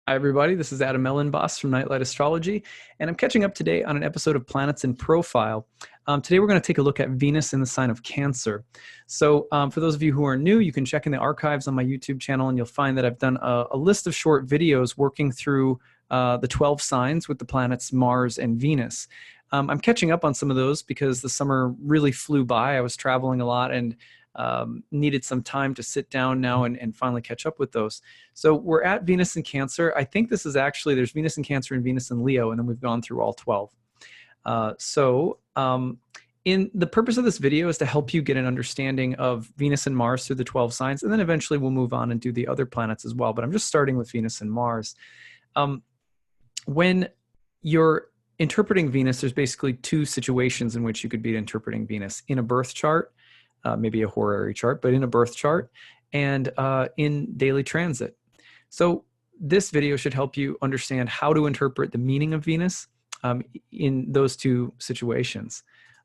Hi, everybody. This is Elenbaas from Nightlight Astrology, and I'm catching up today on an episode of Planets in Profile. Today, we're going to take a look at Venus in the sign of Cancer. So for those of you who are new, you can check in the archives on my YouTube channel, and you'll find that I've done a list of short videos working through the 12 signs with the planets Mars and Venus. I'm catching up on some of those because the summer really flew by. I was traveling a lot and needed some time to sit down now and finally catch up with those. So we're at Venus in Cancer. I think this is actually, there's Venus in Cancer and Venus in Leo, and then we've gone through all 12. In the purpose of this video is to help you get an understanding of Venus and Mars through the 12 signs, and then eventually we'll move on and do the other planets as well. But I'm just starting with Venus and Mars. When you're interpreting Venus, there's basically two situations in which you could be interpreting Venus: in a birth chart, maybe a horary chart, but in a birth chart, and in daily transit. So this video should help you understand how to interpret the meaning of Venus in those two situations.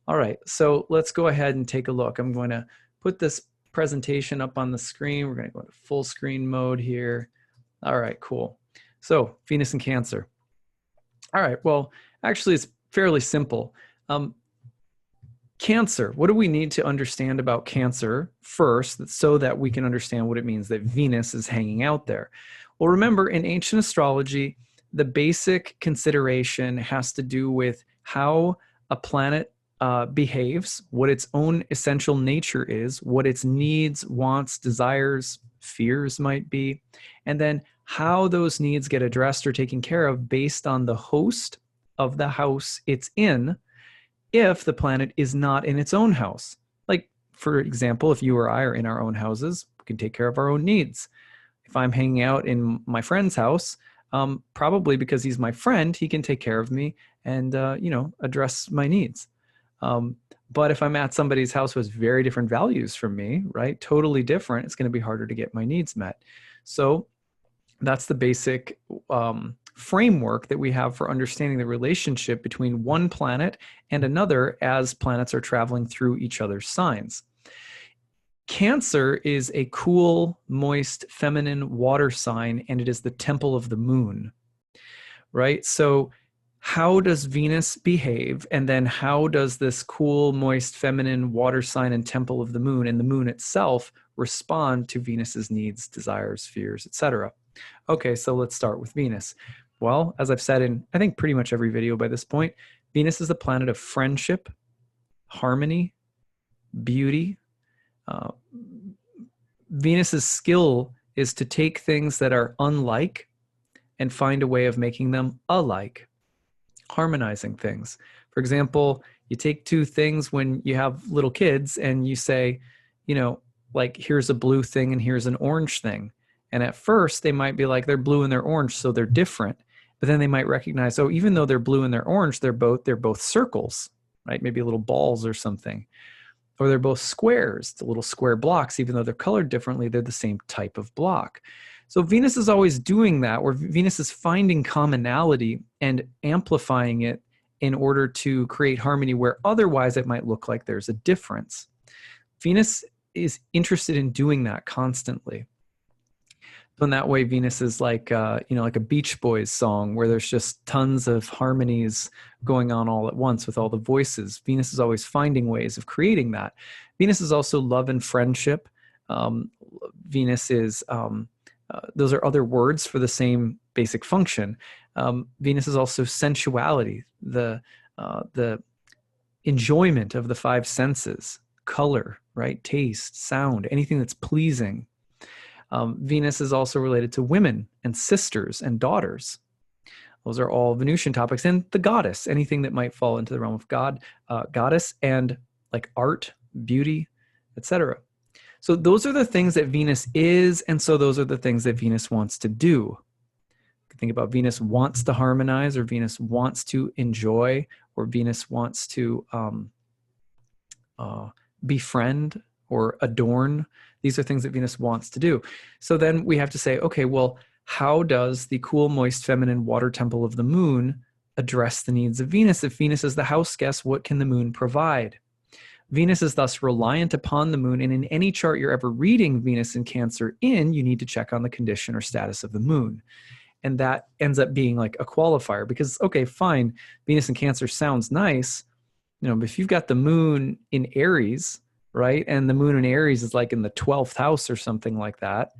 All right, so let's go ahead and take a look. I'm going to put this presentation up on the screen. We're going to go into full screen mode here. All right, cool. So Venus in Cancer. All right, well, actually it's fairly simple. Cancer, what do we need to understand about Cancer first so that we can understand what it means that Venus is hanging out there? Well, remember, in ancient astrology, the basic consideration has to do with how a planet behaves, what its own essential nature is, what its needs, wants, desires, fears might be, and then how those needs get addressed or taken care of based on the host of the house it's in, if the planet is not in its own house. Like, for example, if you or I are in our own houses, we can take care of our own needs. If I'm hanging out in my friend's house, probably because he's my friend, he can take care of me and, address my needs. But if I'm at somebody's house who has very different values from me, right, totally different, it's going to be harder to get my needs met. So that's the basic framework that we have for understanding the relationship between one planet and another as planets are traveling through each other's signs. Cancer is a cool, moist, feminine water sign, and it is the temple of the moon, right? So how does Venus behave? And then how does this cool, moist, feminine water sign and temple of the moon and the moon itself respond to Venus's needs, desires, fears, etc.? Okay, so let's start with Venus. Well, as I've said in, I think, pretty much every video by this point, Venus is the planet of friendship, harmony, beauty. Venus's skill is to take things that are unlike and find a way of making them alike, harmonizing things. For example, you take two things when you have little kids and you say, like, here's a blue thing and here's an orange thing. And at first they might be like, they're blue and they're orange, so they're different. But then they might recognize, oh, even though they're blue and they're orange, they're both circles, right? Maybe little balls or something. Or they're both squares, the little square blocks. Even though they're colored differently, they're the same type of block. So Venus is always doing that, where Venus is finding commonality and amplifying it in order to create harmony where otherwise it might look like there's a difference. Venus is interested in doing that constantly. So in that way, Venus is like, like a Beach Boys song where there's just tons of harmonies going on all at once with all the voices. Venus is always finding ways of creating that. Venus is also love and friendship. Venus is, those are other words for the same basic function. Venus is also sensuality, the enjoyment of the five senses, color, right, taste, sound, anything that's pleasing. Venus is also related to women and sisters and daughters. Those are all Venusian topics. And the goddess, anything that might fall into the realm of God, goddess, and like art, beauty, etc. So those are the things that Venus is, and so those are the things that Venus wants to do. Think about Venus wants to harmonize, or Venus wants to enjoy, or Venus wants to befriend or adorn. These are things that Venus wants to do. So then we have to say, okay, well, how does the cool, moist, feminine water temple of the moon address the needs of Venus? If Venus is the house guest, what can the moon provide? Venus is thus reliant upon the moon, and in any chart you're ever reading Venus in Cancer in, you need to check on the condition or status of the moon. And that ends up being like a qualifier because, okay, fine, Venus in Cancer sounds nice. But if you've got the moon in Aries, right? And the moon in Aries is like in the 12th house or something like that,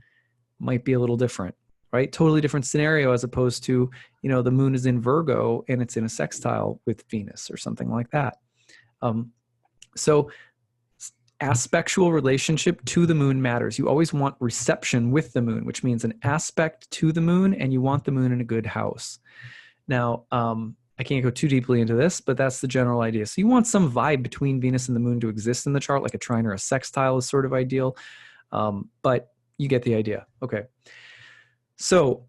might be a little different, right? Totally different scenario as opposed to, the moon is in Virgo and it's in a sextile with Venus or something like that. So aspectual relationship to the moon matters. You always want reception with the moon, which means an aspect to the moon, and you want the moon in a good house. Now, I can't go too deeply into this, but that's the general idea. So you want some vibe between Venus and the moon to exist in the chart, like a trine or a sextile is sort of ideal. But you get the idea. Okay. So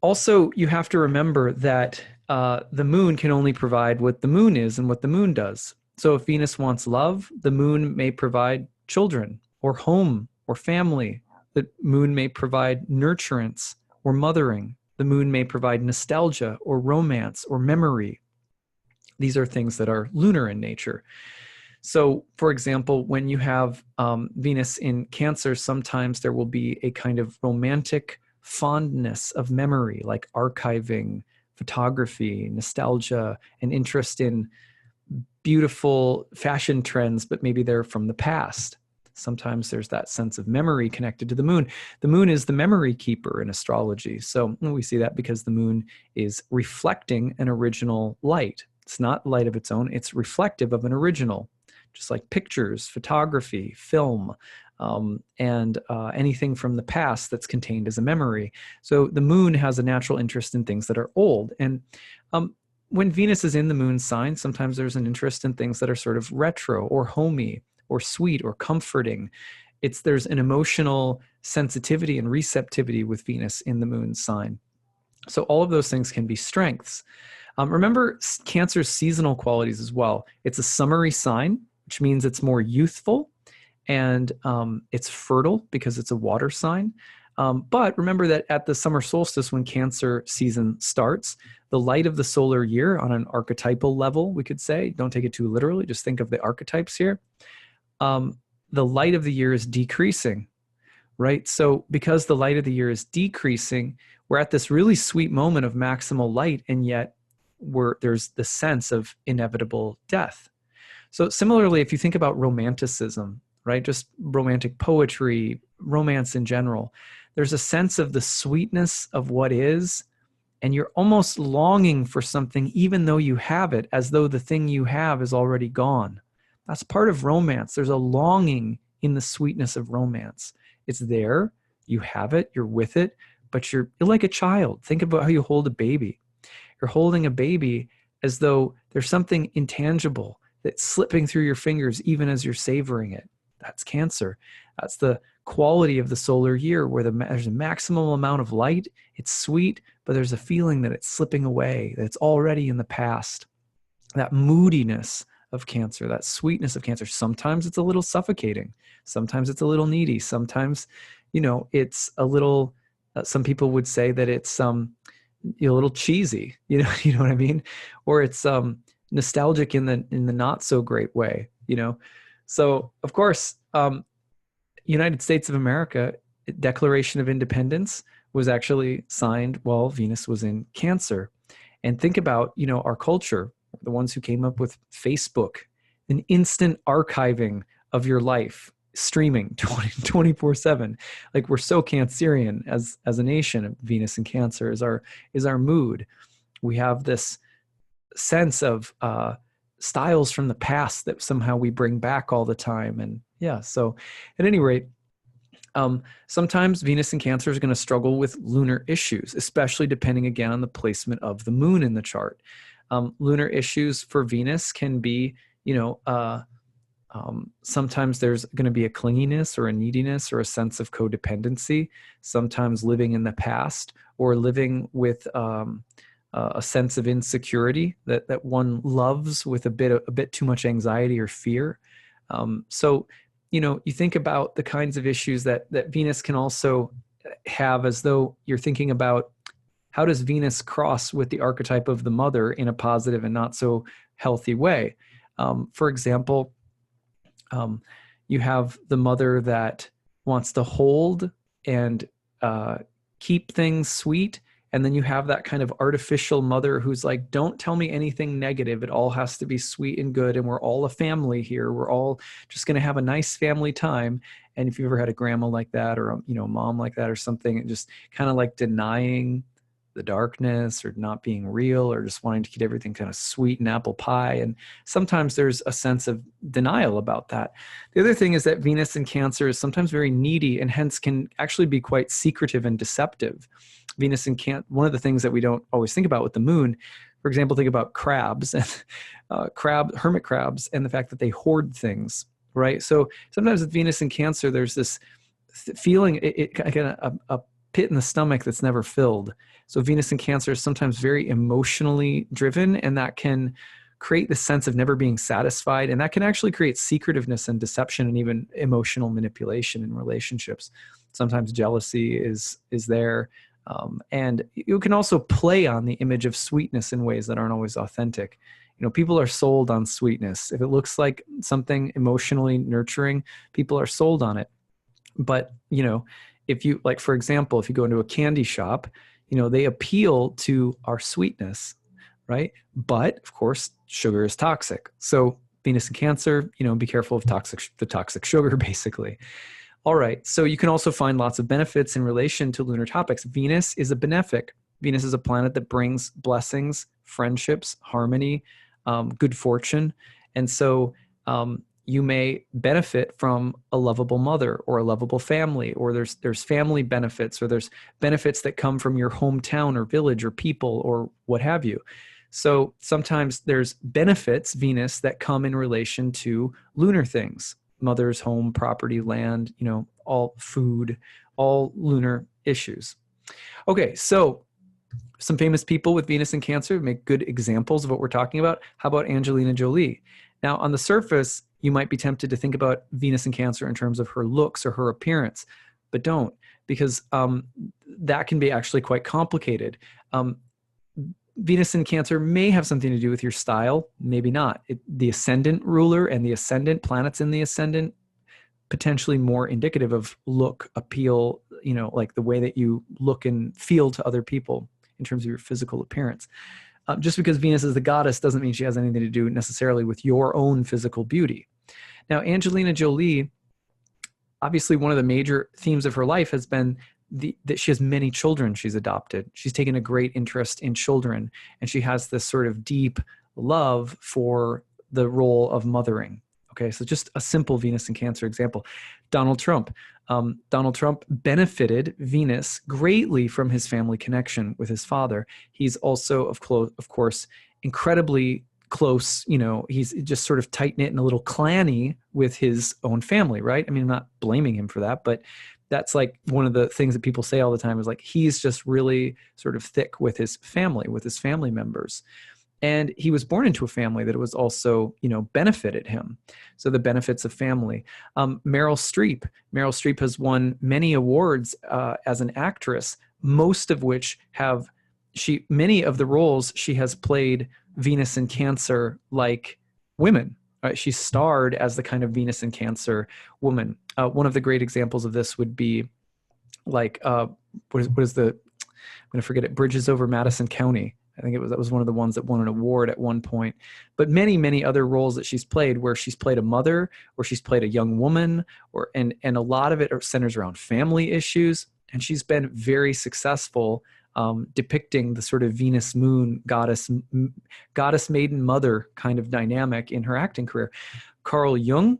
also you have to remember that the moon can only provide what the moon is and what the moon does. So if Venus wants love, the moon may provide children or home or family. The moon may provide nurturance or mothering. The moon may provide nostalgia or romance or memory. These are things that are lunar in nature. So, for example, when you have Venus in Cancer, sometimes there will be a kind of romantic fondness of memory, like archiving, photography, nostalgia, an interest in beautiful fashion trends, but maybe they're from the past. Sometimes there's that sense of memory connected to the moon. The moon is the memory keeper in astrology. So we see that because the moon is reflecting an original light. It's not light of its own. It's reflective of an original, just like pictures, photography, film, and anything from the past that's contained as a memory. So the moon has a natural interest in things that are old. And when Venus is in the moon sign, sometimes there's an interest in things that are sort of retro or homey or sweet or comforting. There's an emotional sensitivity and receptivity with Venus in the moon sign. So all of those things can be strengths. Remember Cancer's seasonal qualities as well. It's a summery sign, which means it's more youthful, and it's fertile because it's a water sign. But remember that at the summer solstice, when Cancer season starts, the light of the solar year on an archetypal level, we could say, don't take it too literally, just think of the archetypes here. The light of the year is decreasing, right? So because the light of the year is decreasing, we're at this really sweet moment of maximal light, and yet there's the sense of inevitable death. So similarly, if you think about romanticism, right, just romantic poetry, romance in general, there's a sense of the sweetness of what is, and you're almost longing for something even though you have it, as though the thing you have is already gone. That's part of romance. There's a longing in the sweetness of romance. It's there, you have it, you're with it, but you're like a child. Think about how you hold a baby. You're holding a baby as though there's something intangible that's slipping through your fingers even as you're savoring it. That's Cancer. That's the quality of the solar year, where there's a maximum amount of light. It's sweet, but there's a feeling that it's slipping away, that it's already in the past. That moodiness of Cancer, that sweetness of Cancer. Sometimes it's a little suffocating. Sometimes it's a little needy. Sometimes, it's a little, some people would say that it's a little cheesy, you know what I mean? Or it's nostalgic in the not so great way, So of course, United States of America Declaration of Independence was actually signed while Venus was in Cancer. And think about, our culture, the ones who came up with Facebook, an instant archiving of your life, streaming 24/7. Like, we're so Cancerian as a nation. Venus in Cancer is our mood. We have this sense of styles from the past that somehow we bring back all the time. And yeah, so at any rate, sometimes Venus in Cancer is going to struggle with lunar issues, especially depending again on the placement of the moon in the chart. Lunar issues for Venus can be, sometimes there's going to be a clinginess or a neediness or a sense of codependency, sometimes living in the past or living with a sense of insecurity that one loves with a bit too much anxiety or fear. So, you think about the kinds of issues that Venus can also have, as though you're thinking about how does Venus cross with the archetype of the mother in a positive and not so healthy way. For example, you have the mother that wants to hold and keep things sweet. And then you have that kind of artificial mother who's like, don't tell me anything negative. It all has to be sweet and good. And we're all a family here. We're all just going to have a nice family time. And if you ever had a grandma like that, or a mom like that or something, and just kind of like denying the darkness or not being real, or just wanting to keep everything kind of sweet and apple pie. And sometimes there's a sense of denial about that. The other thing is that Venus in Cancer is sometimes very needy, and hence can actually be quite secretive and deceptive. Venus in Cancer, one of the things that we don't always think about with the moon, for example, think about crabs and hermit crabs, and the fact that they hoard things, right? So sometimes with Venus in Cancer, there's this feeling, a pit in the stomach that's never filled. So Venus in Cancer is sometimes very emotionally driven, and that can create the sense of never being satisfied. And that can actually create secretiveness and deception and even emotional manipulation in relationships. Sometimes jealousy is there. And you can also play on the image of sweetness in ways that aren't always authentic. People are sold on sweetness. If it looks like something emotionally nurturing, people are sold on it. But, if you, like, for example, if you go into a candy shop, they appeal to our sweetness, right? But of course, sugar is toxic. So Venus in Cancer, be careful of the toxic sugar, basically. All right. So you can also find lots of benefits in relation to lunar topics. Venus is a benefic. Venus is a planet that brings blessings, friendships, harmony, good fortune. And so you may benefit from a lovable mother or a lovable family, or there's family benefits, or there's benefits that come from your hometown or village or people or what have you. So sometimes there's benefits, Venus, that come in relation to lunar things: mother's home, property, land, all food, all lunar issues. Okay, so some famous people with Venus in Cancer make good examples of what we're talking about. How about Angelina Jolie? Now, on the surface, you might be tempted to think about Venus in Cancer in terms of her looks or her appearance, but don't, because that can be actually quite complicated. Venus in Cancer may have something to do with your style, maybe not. The ascendant ruler and the ascendant planets in the ascendant, potentially more indicative of look, appeal, like the way that you look and feel to other people in terms of your physical appearance. Just because Venus is the goddess doesn't mean she has anything to do necessarily with your own physical beauty. Now, Angelina Jolie, obviously one of the major themes of her life has been that she has many children she's adopted. She's taken a great interest in children, and she has this sort of deep love for the role of mothering. Okay, so just a simple Venus in Cancer example. Donald Trump. Donald Trump benefited Venus greatly from his family connection with his father. He's also, of course, incredibly close. He's just sort of tight-knit and a little clanny with his own family, right? I mean, I'm not blaming him for that, but that's like one of the things that people say all the time is like, he's just really sort of thick with his family members. And he was born into a family that was also, benefited him. So the benefits of family. Meryl Streep has won many awards as an actress, most of which many of the roles she has played Venus in Cancer like women. Right? She starred as the kind of Venus in Cancer woman. One of the great examples of this would be like, I'm going to forget it, Bridges Over Madison County. I think that was one of the ones that won an award at one point. But many, many other roles that she's played, where she's played a mother, or she's played a young woman, and a lot of it centers around family issues. And she's been very successful depicting the sort of Venus moon goddess maiden mother kind of dynamic in her acting career. Carl Jung.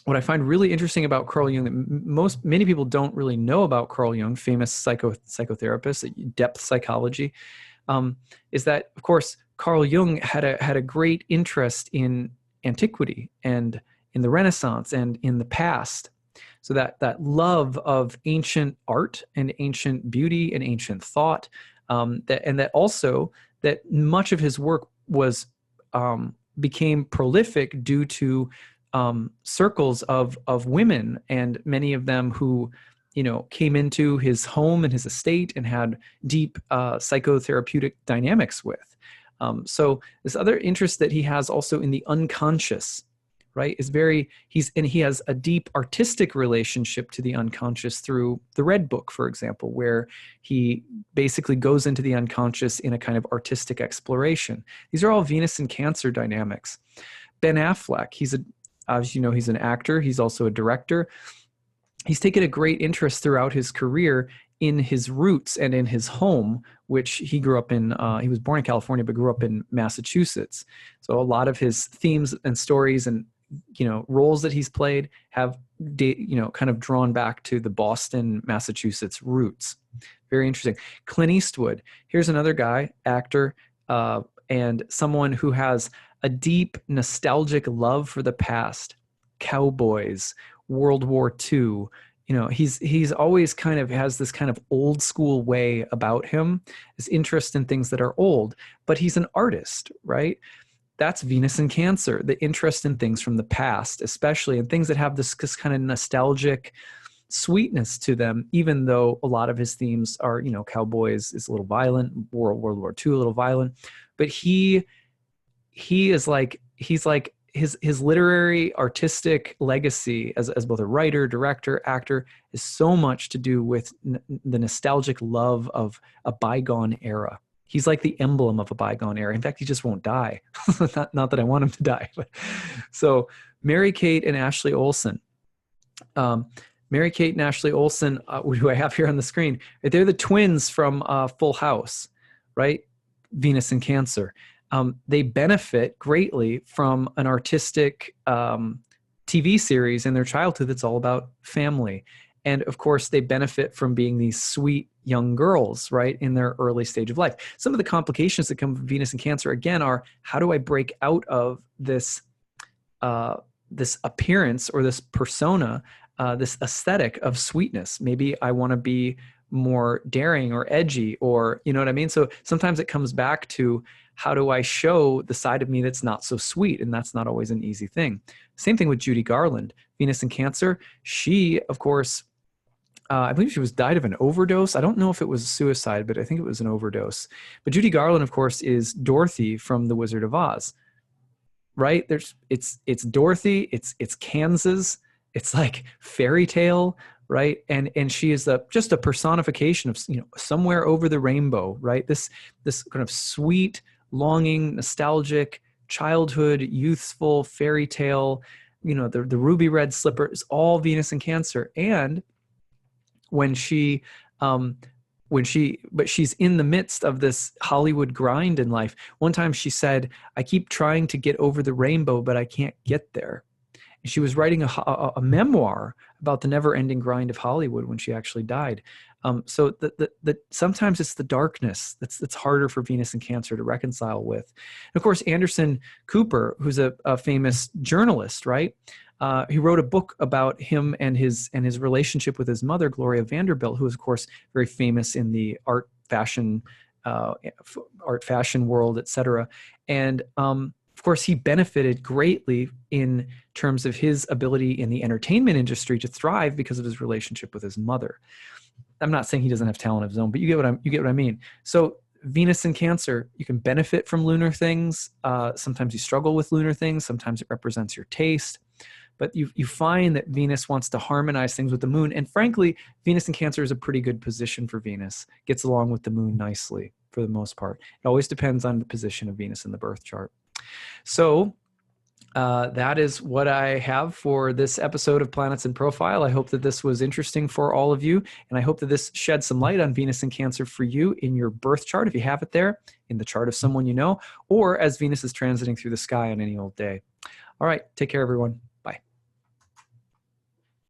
What I find really interesting about Carl Jung that many people don't really know about Carl Jung, famous psychotherapist, depth psychology, is that, of course, Carl Jung had a great interest in antiquity and in the Renaissance and in the past. So that love of ancient art and ancient beauty and ancient thought, that much of his work became prolific due to circles of women, and many of them who came into his home and his estate and had deep psychotherapeutic dynamics with. So this other interest that he has also in the unconscious, right? He has a deep artistic relationship to the unconscious through the Red Book, for example, where he basically goes into the unconscious in a kind of artistic exploration. These are all Venus and Cancer dynamics. Ben Affleck, as you know, he's an actor. He's also a director. He's taken a great interest throughout his career in his roots and in his home, which he grew up in. He was born in California, but grew up in Massachusetts. So a lot of his themes and stories and roles that he's played have kind of drawn back to the Boston, Massachusetts roots. Very interesting. Clint Eastwood. Here's another guy, actor, and someone who has a deep nostalgic love for the past. Cowboys, World War II. He's always kind of has this kind of old school way about him, this interest in things that are old, but he's an artist, right? That's Venus in Cancer, the interest in things from the past, especially, and things that have this kind of nostalgic sweetness to them, even though a lot of his themes are, cowboys is a little violent, World War II a little violent, but he's like his literary artistic legacy as both a writer, director, actor is so much to do with the nostalgic love of a bygone era. He's like the emblem of a bygone era. In fact, he just won't die. not that I want him to die. But. So Mary-Kate and Ashley Olsen. Mary-Kate and Ashley Olsen, who I have here on the screen, they're the twins from Full House, right? Venus and Cancer. They benefit greatly from an artistic TV series in their childhood that's all about family. And of course, they benefit from being these sweet young girls, right, in their early stage of life. Some of the complications that come from Venus and Cancer, again, are how do I break out of this appearance or this persona, this aesthetic of sweetness? Maybe I want to be more daring or edgy, or, you know what I mean? So sometimes it comes back to, how do I show the side of me that's not so sweet? And that's not always an easy thing. Same thing with Judy Garland, Venus and Cancer. She, of course, I believe she died of an overdose. I don't know if it was suicide, but I think it was an overdose. But Judy Garland, of course, is Dorothy from The Wizard of Oz, right? It's Dorothy, it's Kansas, it's like fairy tale, right? And she is just a personification of, somewhere over the rainbow, right? This kind of sweet, longing, nostalgic, childhood, youthful fairy tale, the ruby red slipper is all Venus and Cancer. And but she's in the midst of this Hollywood grind in life. One time she said, I keep trying to get over the rainbow, but I can't get there. And she was writing a memoir about the never-ending grind of Hollywood when she actually died. So sometimes it's the darkness that's harder for Venus and Cancer to reconcile with. And of course, Anderson Cooper, who's a famous journalist, right? He wrote a book about him and his relationship with his mother, Gloria Vanderbilt, who is, of course, very famous in the art fashion world, etc. And of course, he benefited greatly in terms of his ability in the entertainment industry to thrive because of his relationship with his mother. I'm not saying he doesn't have talent of his own, but you get what I mean. So Venus and Cancer, you can benefit from lunar things. Sometimes you struggle with lunar things. Sometimes it represents your taste. But you find that Venus wants to harmonize things with the moon. And frankly, Venus and Cancer is a pretty good position for Venus. Gets along with the moon nicely for the most part. It always depends on the position of Venus in the birth chart. So that is what I have for this episode of Planets in Profile. I hope that this was interesting for all of you. And I hope that this shed some light on Venus and Cancer for you in your birth chart, if you have it there, in the chart of someone you know, or as Venus is transiting through the sky on any old day. All right. Take care, everyone.